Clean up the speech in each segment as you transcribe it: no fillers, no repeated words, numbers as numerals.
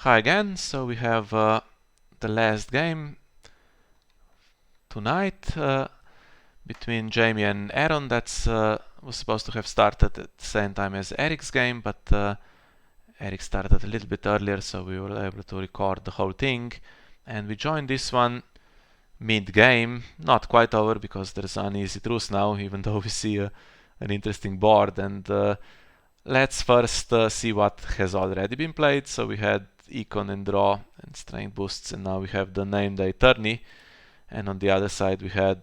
Hi again. So we have the last game tonight between Jamie and Aaron. That's was supposed to have started at the same time as Eric's game, but Eric started a little bit earlier, so we were able to record the whole thing. And we joined this one mid-game, not quite over because there's uneasy truce now, even though we see an interesting board. And let's first see what has already been played. So we had Econ and Draw and Strength boosts, and now we have the Name Day Tourney. And on the other side we had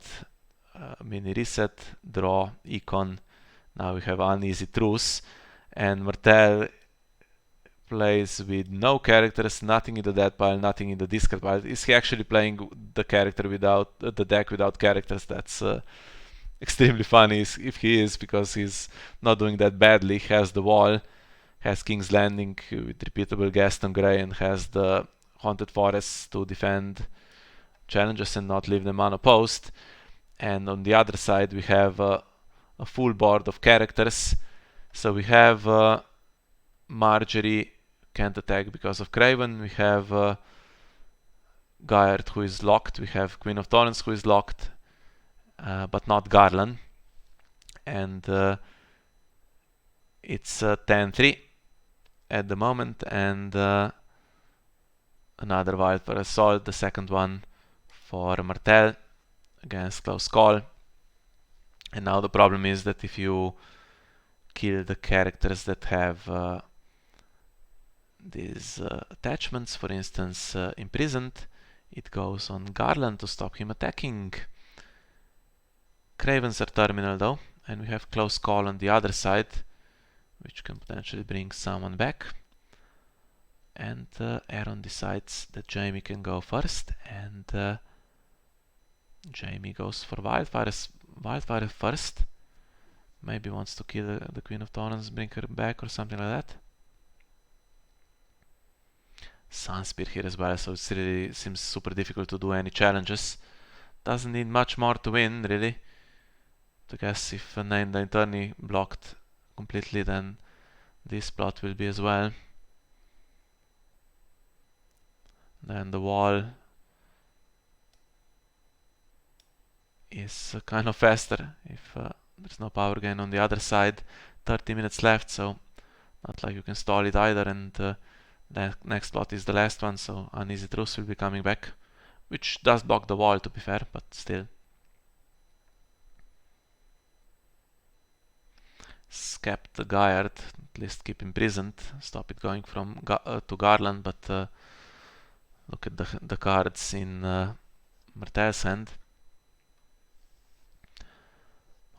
Mini Reset, Draw, Econ. Now we have Uneasy Truce, and Martell plays with no characters, nothing in the dead pile, nothing in the discard pile. Is he actually playing the character without the deck without characters? That's extremely funny if he is, because he's not doing that badly. He has the wall, has King's Landing with repeatable Gaston Grey, and has the Haunted Forests to defend challenges and not leave them unopposed. And on the other side we have a full board of characters. So we have Marjorie can't attack because of Craven. We have Gaiard who is locked. We have Queen of Thorns who is locked, but not Garland. And it's 10-3 at the moment, and another Wildfire Assault, the second one for Martell against Close Call. And now the problem is that if you kill the characters that have these attachments, for instance Imprisoned, it goes on Garland to stop him attacking. Cravens are terminal though, and we have Close Call on the other side, which can potentially bring someone back. And Aaron decides that Jamie can go first, and Jamie goes for Wildfire first. Maybe wants to kill the Queen of Thorns, bring her back or something like that. Sunspear here as well, so it really seems super difficult to do any challenges. Doesn't need much more to win, really. I guess if a Name Day Tourney blocked completely, then this plot will be as well. Then the wall is kind of faster if there's no power gain on the other side. 30 minutes left, so not like you can stall it either. And the next plot is the last one, so Uneasy Truce will be coming back, which does block the wall, to be fair, but still. Scap the Gaiard, at least keep imprisoned, stop it going from to Garland, but look at the cards in Martell's hand.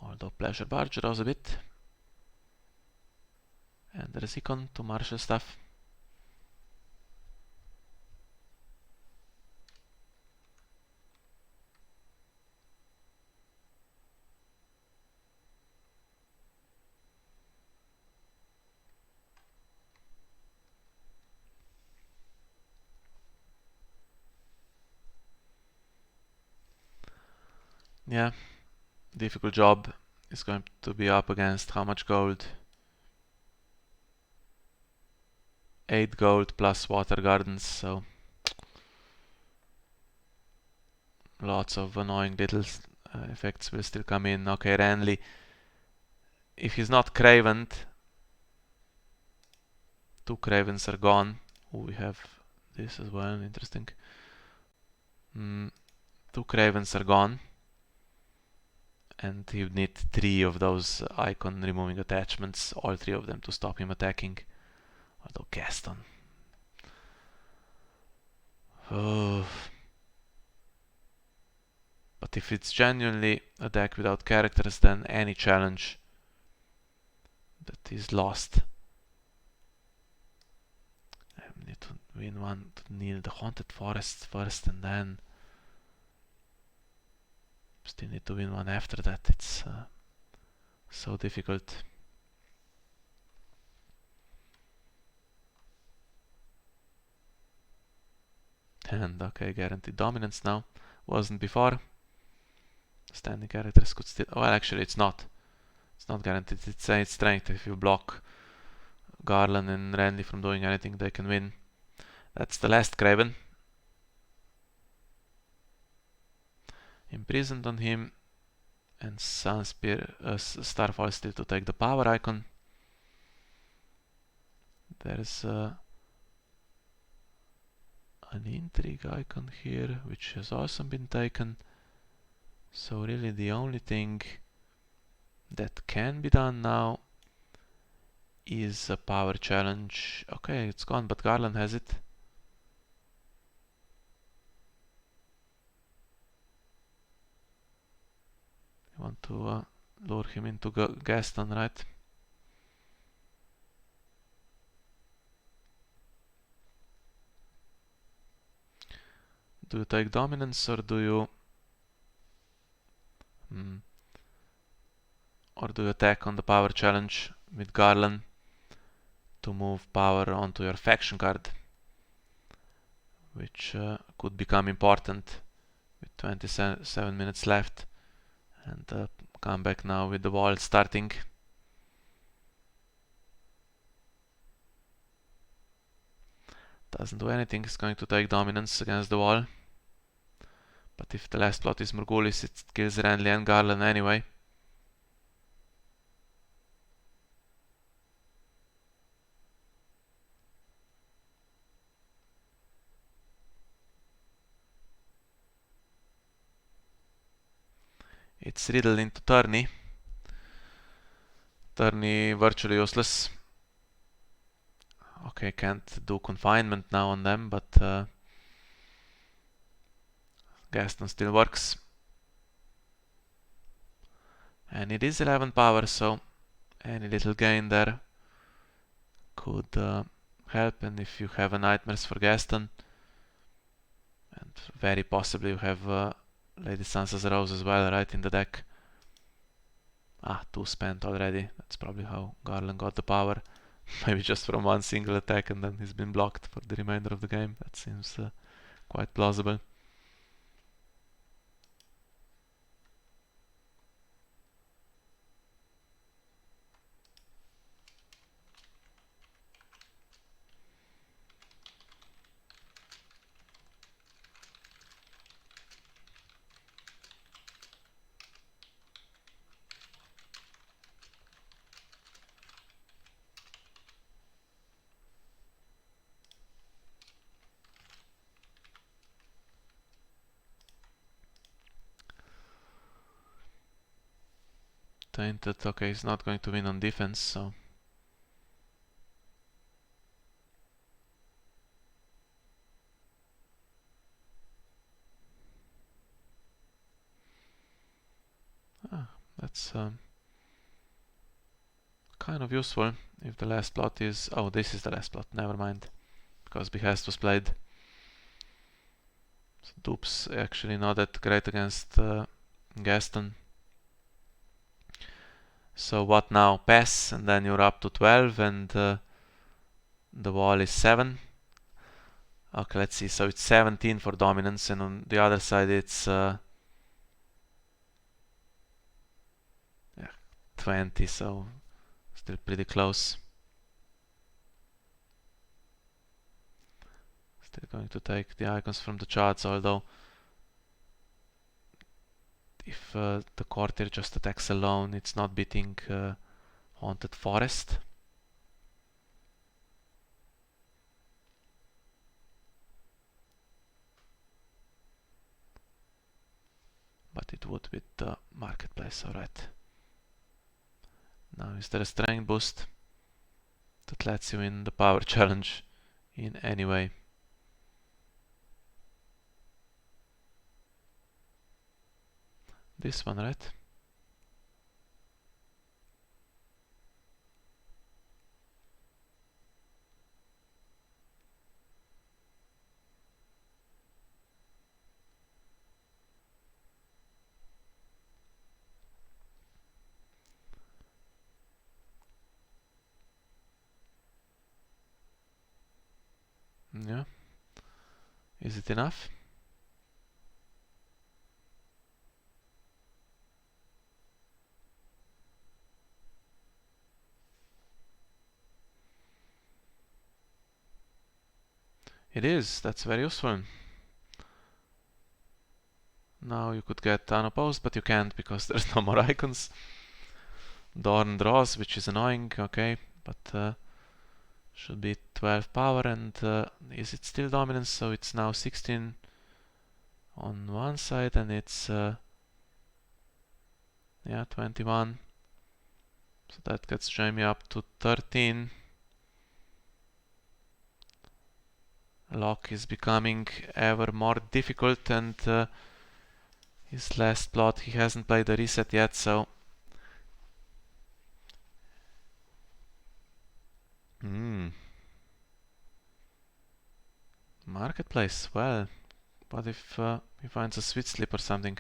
Although Pleasure Barge draws a bit. And there is Econ to marshal stuff. Yeah, difficult job. Is going to be up against how much gold? 8 gold plus Water Gardens, so lots of annoying little effects will still come in. Okay, Renly, if he's not Cravened, 2 Cravens are gone. Oh, we have this as well, interesting. 2 Cravens are gone, and you need 3 of those icon removing attachments, all 3 of them to stop him attacking. Although Gaston. Oh. But if it's genuinely a deck without characters, then any challenge that is lost. I need to win one, to kneel the Haunted Forests first, and then still need to win one after that. It's so difficult. And okay, guaranteed dominance now. Wasn't before. Standing characters could still... well, actually it's not. It's not guaranteed. It's strength. If you block Garland and Renly from doing anything, they can win. That's the last Craven. Imprisoned on him, and Starfall still to take the power icon. There's an intrigue icon here, which has also been taken. So really the only thing that can be done now is a power challenge. Okay, it's gone, but Garland has it. You want to lure him into Gaston, right? Do you take dominance or do you attack on the power challenge with Garland to move power onto your faction card, which could become important with 27 minutes left, and come back now with the wall starting. Doesn't do anything, it's going to take dominance against the wall. But if the last plot is Morghulis, it kills Renly and Garland anyway. It's riddled into Tourney. Tourney virtually useless. Okay, can't do confinement now on them, but Gaston still works. And it is 11 power, so any little gain there could help. And if you have a Nightmares for Gaston, and very possibly you have Lady Sansa's Rose as well, right, in the deck. 2 spent already. That's probably how Garland got the power. Maybe just from one single attack and then he's been blocked for the remainder of the game. That seems quite plausible. Tainted, okay, he's not going to win on defense, so... that's kind of useful if the last plot is... Oh, this is the last plot, never mind. Because Behest was played. So dupes actually not that great against Gaston. So what now? Pass, and then you're up to 12, and the wall is 7. Okay, let's see. So it's 17 for dominance, and on the other side it's 20, so still pretty close. Still going to take the icons from the charts, although if the courtier just attacks alone, it's not beating Haunted Forest. But it would with the marketplace, alright. Now is there a strength boost that lets you win the power challenge in any way? This one, right? Yeah. Is it enough? It is, that's very useful. Now you could get unopposed, but you can't because there's no more icons. Dorn draws, which is annoying, okay, but should be 12 power, and is it still dominance? So it's now 16 on one side, and it's yeah, 21. So that gets Jaime up to 13. Lock is becoming ever more difficult, and his last plot, he hasn't played the reset yet, so Marketplace, well, what if he finds a sweet slip or something?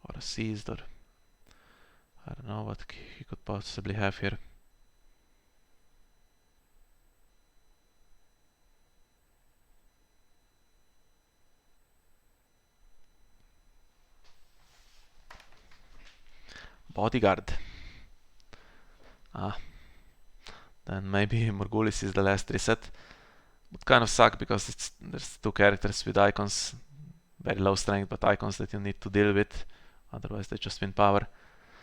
Or a seized, or I don't know what he could possibly have here. Bodyguard. Ah, then maybe Morgulis is the last reset. Would kind of suck because there's two characters with icons, very low strength, but icons that you need to deal with. Otherwise they just win power.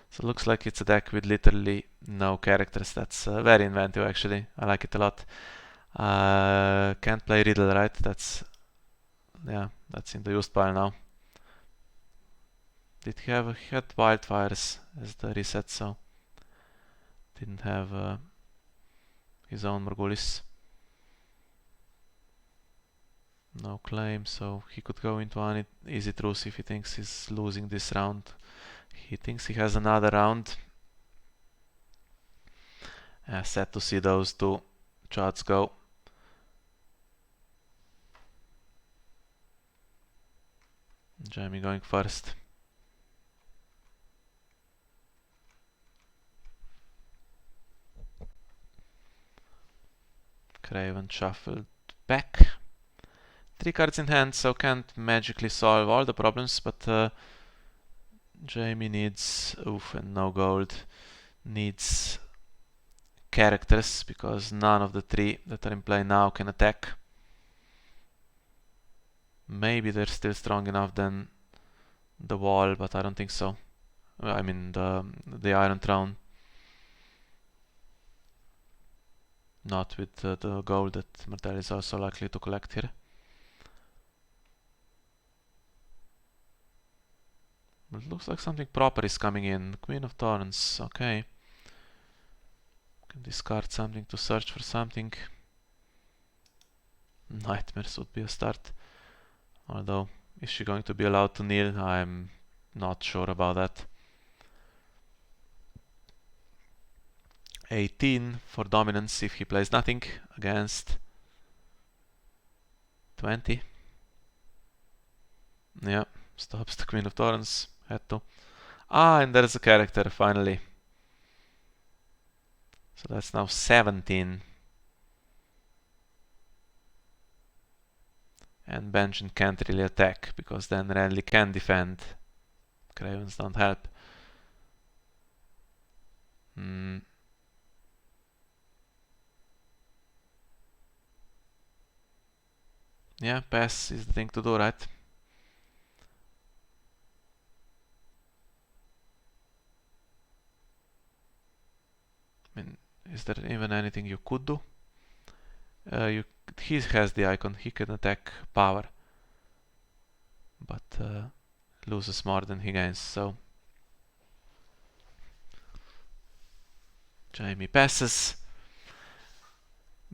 So it looks like it's a deck with literally no characters. That's very inventive actually. I like it a lot. Can't play Riddle, right? That's in the used pile now. He had Wildfires as the reset, so didn't have his own Morgulis. No claim, so he could go into an easy truce if he thinks he's losing this round. He thinks he has another round. Sad to see those two shots go. Jaime going first. Craven shuffled back. 3 cards in hand, so can't magically solve all the problems, but Jaime needs, and no gold, needs characters, because none of the 3 that are in play now can attack. Maybe they're still strong enough then the wall, but I don't think so. I mean the Iron Throne. Not with the gold that Martell is also likely to collect here. But it looks like something proper is coming in. Queen of Thorns, okay. Can discard something to search for something. Nightmares would be a start. Although, is she going to be allowed to kneel? I'm not sure about that. 18 for dominance if he plays nothing against 20. Yeah, stops the Queen of Thorns. Had to. And there's a character finally. So that's now 17. And Benjen can't really attack because then Renly can defend. Cravens don't help. Yeah, pass is the thing to do, right? I mean, is there even anything you could do? He has the icon, he can attack power, but loses more than he gains, so Jaime passes.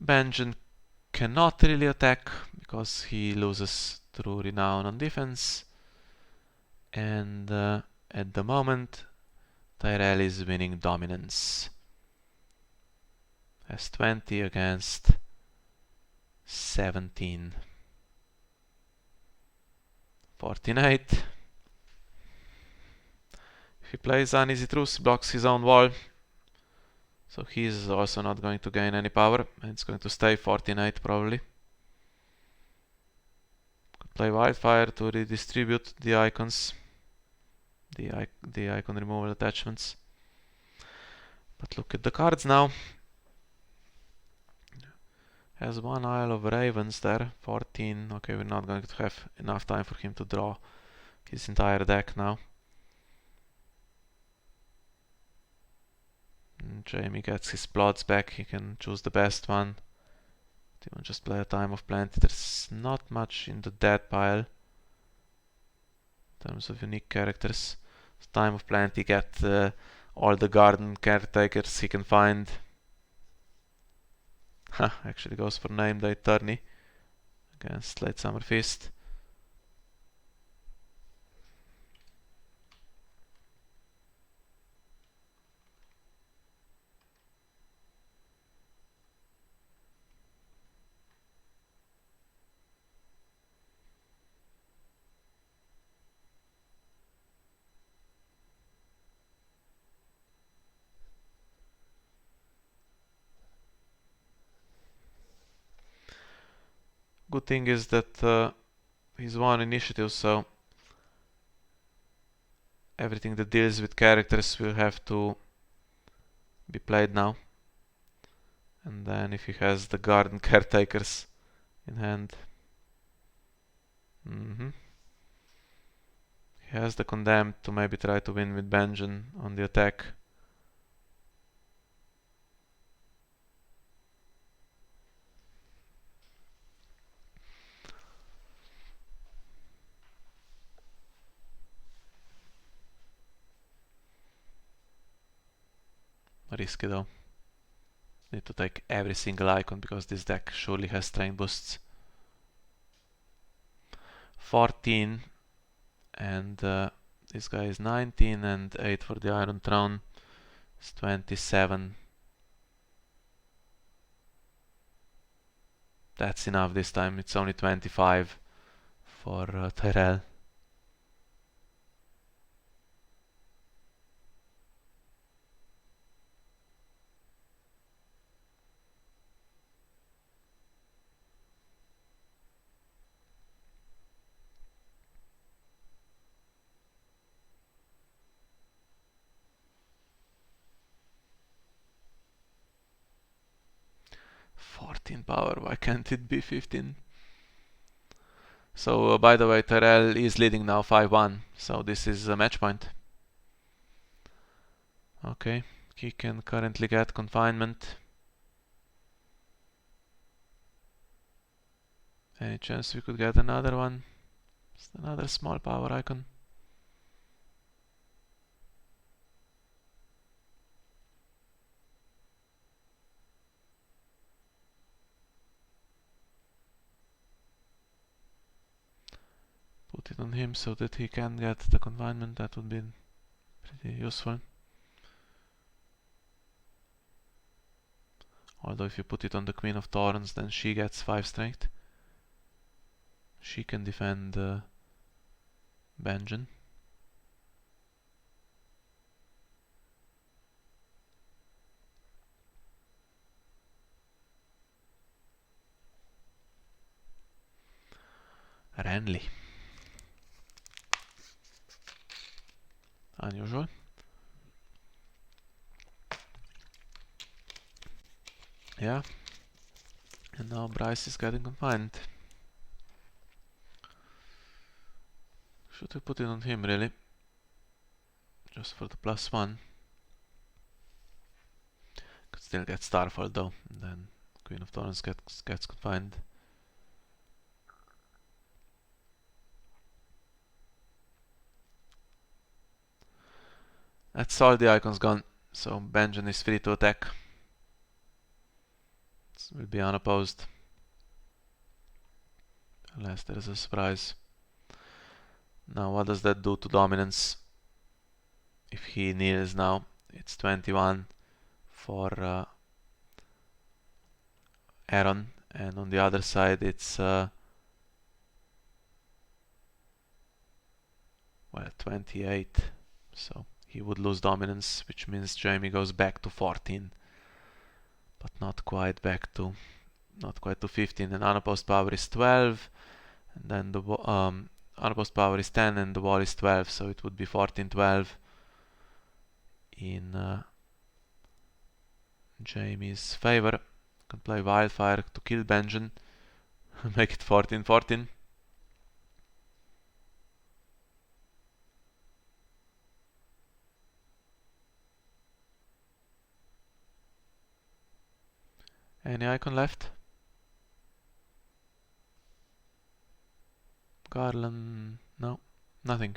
Benjen cannot really attack because he loses through renown on defense, and at the moment Tyrell is winning dominance. Has 20 against 17. 48. If he plays Uneasy Truce, blocks his own wall. So he's also not going to gain any power. And it's going to stay 49 probably. Could play Wildfire to redistribute the icons. The icon removal attachments. But look at the cards now. Has one Isle of Ravens there, 14. Okay, we're not going to have enough time for him to draw his entire deck now. And Jamie gets his plots back, he can choose the best one. Do you want to just play a Time of Plenty? There's not much in the dead pile in terms of unique characters. So Time of Plenty, get all the garden caretakers he can find. Actually goes for Name Day Tourney against Late Summer Feast. Good thing is that he's one initiative, so everything that deals with characters will have to be played now. And then if he has the garden caretakers in hand. He has the Condemned to maybe try to win with Benjen on the attack. Risky though. Need to take every single icon because this deck surely has strength boosts. 14 and this guy is 19 and 8 for the Iron Throne. It's 27. That's enough this time. It's only 25 for Tyrell. Power, why can't it be 15? So by the way, Tyrell is leading now 5-1, so this is a match point. Okay, he can currently get confinement. Any chance we could get another one? Just another small power icon. Put it on him so that he can get the confinement. That would be pretty useful. Although if you put it on the Queen of Thorns, then she gets 5 strength. She can defend Benjen. Renly. Unusual. Yeah. And now Bryce is getting confined. Should we put it on him really? Just for the +1. Could still get Starfall though. And then Queen of Thorns gets confined. That's all the icons gone. So Benjen is free to attack. This will be unopposed. Unless there is a surprise. Now what does that do to dominance? If he kneels now, it's 21 for Aaron, and on the other side it's well, 28. So he would lose dominance, which means Jamie goes back to 14, but not quite to 15. And unopposed power is 12, and then the unopposed power is 10, and the wall is 12, so it would be 14-12 in Jaime's favor. Can play Wildfire to kill Benjen. Make it 14-14. Any icon left? Garland... no, nothing.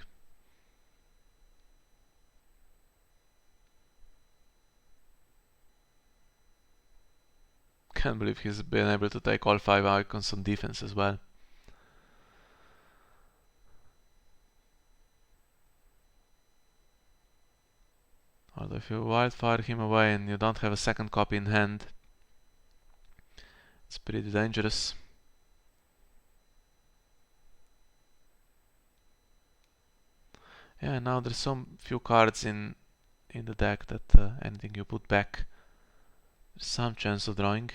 Can't believe he's been able to take all 5 icons on defense as well. Although if you wildfire him away and you don't have a second copy in hand, it's pretty dangerous. Yeah, now there's so few cards in the deck that anything you put back, there's some chance of drawing.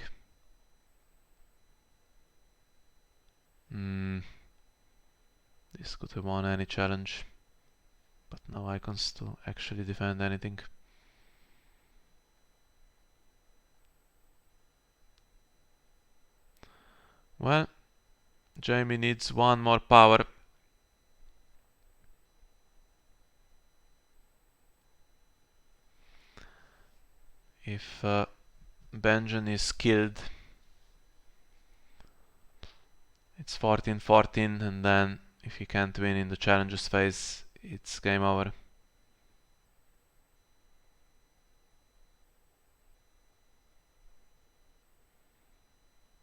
This could have won any challenge, but no icons to actually defend anything. Well, Jaime needs one more power. If Benjen is killed, it's 14-14, and then if he can't win in the challenges phase, it's game over.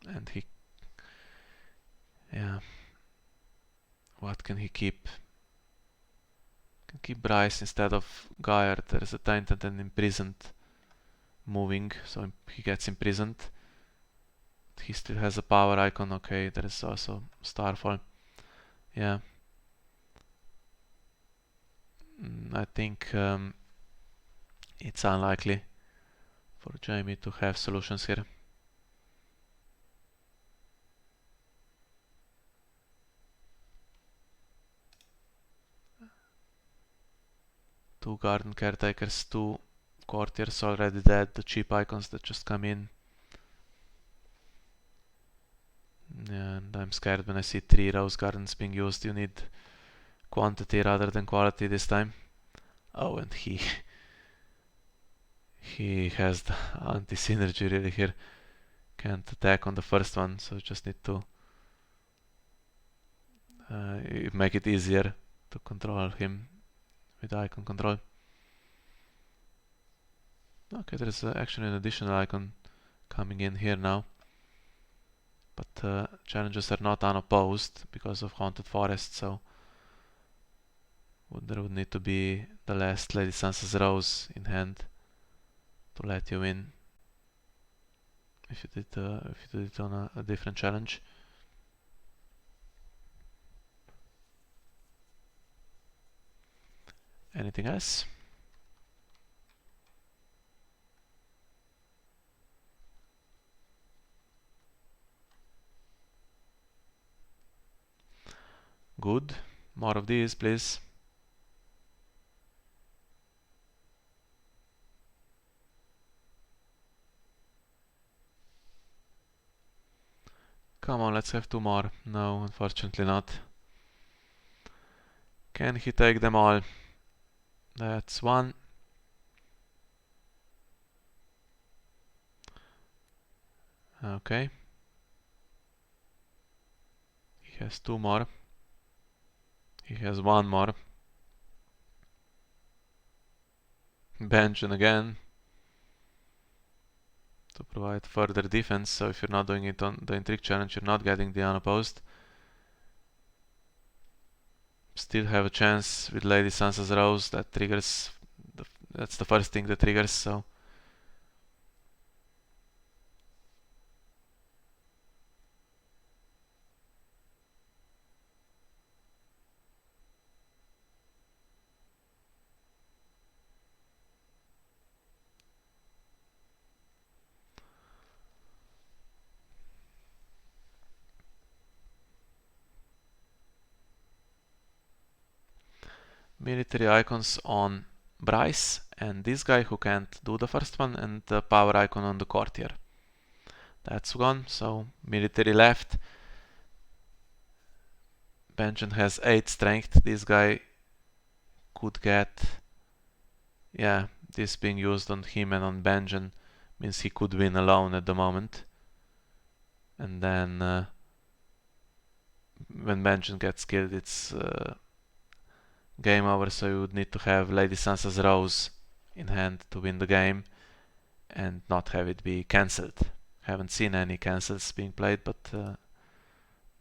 And he... yeah. What can he keep? Can keep Bryce instead of Geyer. There's a Tainted and Imprisoned moving, so he gets imprisoned. He still has a power icon. Okay, there is also Starfall. Yeah. I think it's unlikely for Jaime to have solutions here. Two Garden Caretakers, two Courtiers already dead, the cheap icons that just come in. Yeah, and I'm scared when I see 3 Rose Gardens being used. You need quantity rather than quality this time. Oh, and he has the anti-synergy really here. Can't attack on the first one, so just need to make it easier to control him with icon control. Okay, there's actually an additional icon coming in here now. But challenges are not unopposed because of Haunted Forest, so there would need to be the last Lady Sansa's Rose in hand to let you win if you did it on a different challenge. Anything else? Good. More of these, please. Come on, let's have 2 more. No, unfortunately not. Can he take them all? That's 1. Okay. He has 2 more. He has 1 more. Benjen again to provide further defense, so if you're not doing it on the Intrigue challenge, you're not getting the unopposed. Still have a chance with Lady Sansa's Rose. That triggers... that's the first thing that triggers, so... military icons on Bryce and this guy who can't do the first one, and the power icon on the courtier. That's gone, so military left. Benjen has 8 strength. This guy could get... yeah, this being used on him and on Benjen means he could win alone at the moment. And then when Benjen gets killed, it's game over, so you would need to have Lady Sansa's Rose in hand to win the game and not have it be cancelled. Haven't seen any cancels being played, but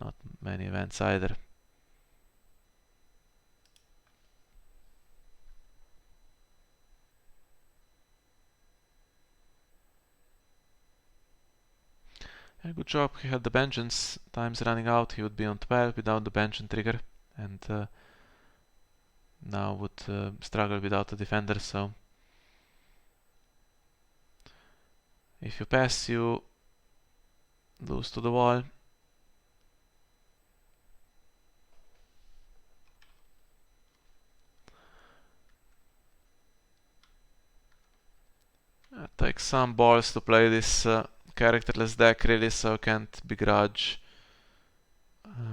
not many events either. Yeah, good job, he had the Benjen's. Time's running out, he would be on 12 without the Benjen trigger, and now would struggle without a defender, so if you pass, you lose to the wall. It takes some balls to play this characterless deck really, so can't begrudge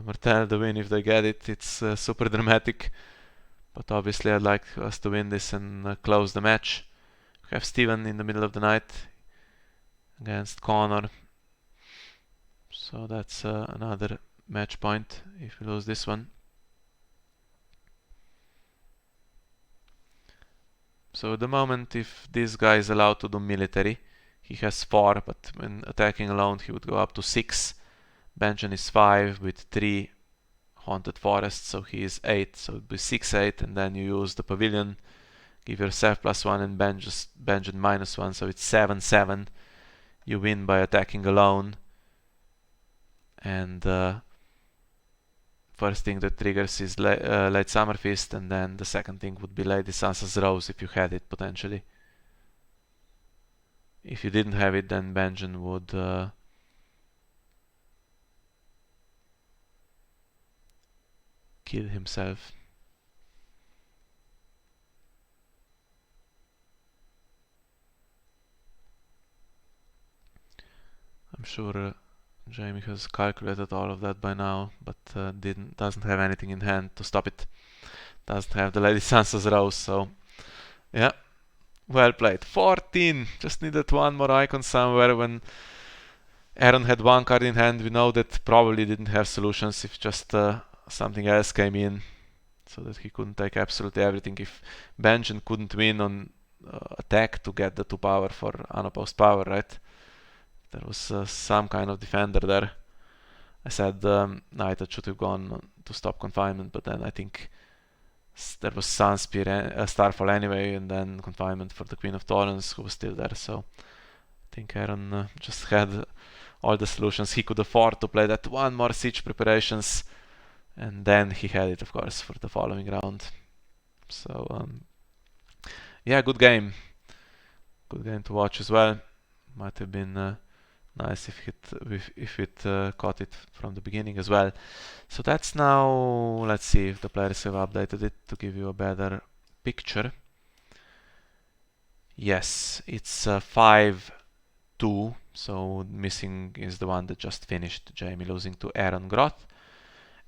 Martell the win if they get it. It's super dramatic, but obviously I'd like us to win this and close the match. We have Steven in the middle of the night against Connor, so that's another match point if we lose this one. So at the moment, if this guy is allowed to do military, he has 4, but when attacking alone he would go up to 6. Benjen is 5 with 3 haunted forests, so he is 8, so it would be 6-8, and then you use the pavilion, give yourself +1 and Benjen -1, so it's 7-7. You win by attacking alone, and first thing that triggers is late Summer Feast, and then the second thing would be Lady Sansa's Rose if you had it potentially. If you didn't have it, then Benjen would kill himself. I'm sure Jamie has calculated all of that by now, but doesn't have anything in hand to stop it. Doesn't have the Lady Sansa's Rose, so yeah, well played. 14! Just needed one more icon somewhere. When Aaron had one card in hand, we know that probably didn't have solutions if just something else came in, so that he couldn't take absolutely everything. If Benjen couldn't win on attack to get the 2 power for unopposed power, right? There was some kind of defender there. I said Knight that should have gone to stop confinement, but then I think there was Sunspear, Starfall anyway, and then confinement for the Queen of Thorns, who was still there. So I think Aaron just had all the solutions he could afford to play that one more siege preparations, and then he had it, of course, for the following round. So yeah, good game to watch as well. Might have been nice if it caught it from the beginning as well. So that's now, let's see if the players have updated it to give you a better picture. Yes, it's 5-2, so missing is the one that just finished, Jamie losing to Aaron Groth.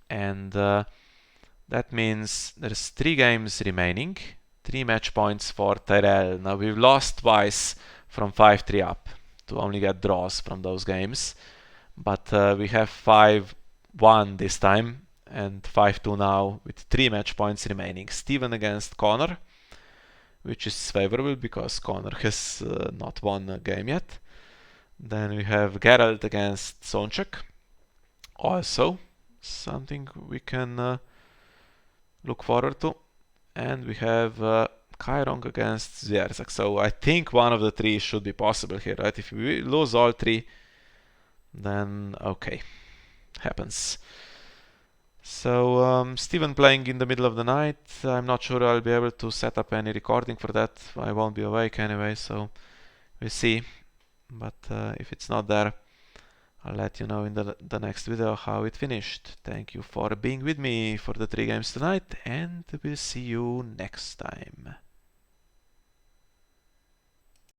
And that means there's 3 games remaining, 3 match points for Tyrell. Now we've lost twice from 5-3 up to only get draws from those games, but we have 5-1 this time and 5-2 now with 3 match points remaining. Steven against Connor, which is favorable because Connor has not won a game yet. Then we have Geralt against Sonchek, also something we can look forward to. And we have Chiron against Zierzak. So I think one of the 3 should be possible here, right? If we lose all 3, then okay, happens. So Steven playing in the middle of the night. I'm not sure I'll be able to set up any recording for that. I won't be awake anyway, so we'll see. But if it's not there, I'll let you know in the next video how it finished. Thank you for being with me for the 3 games tonight, and we'll see you next time.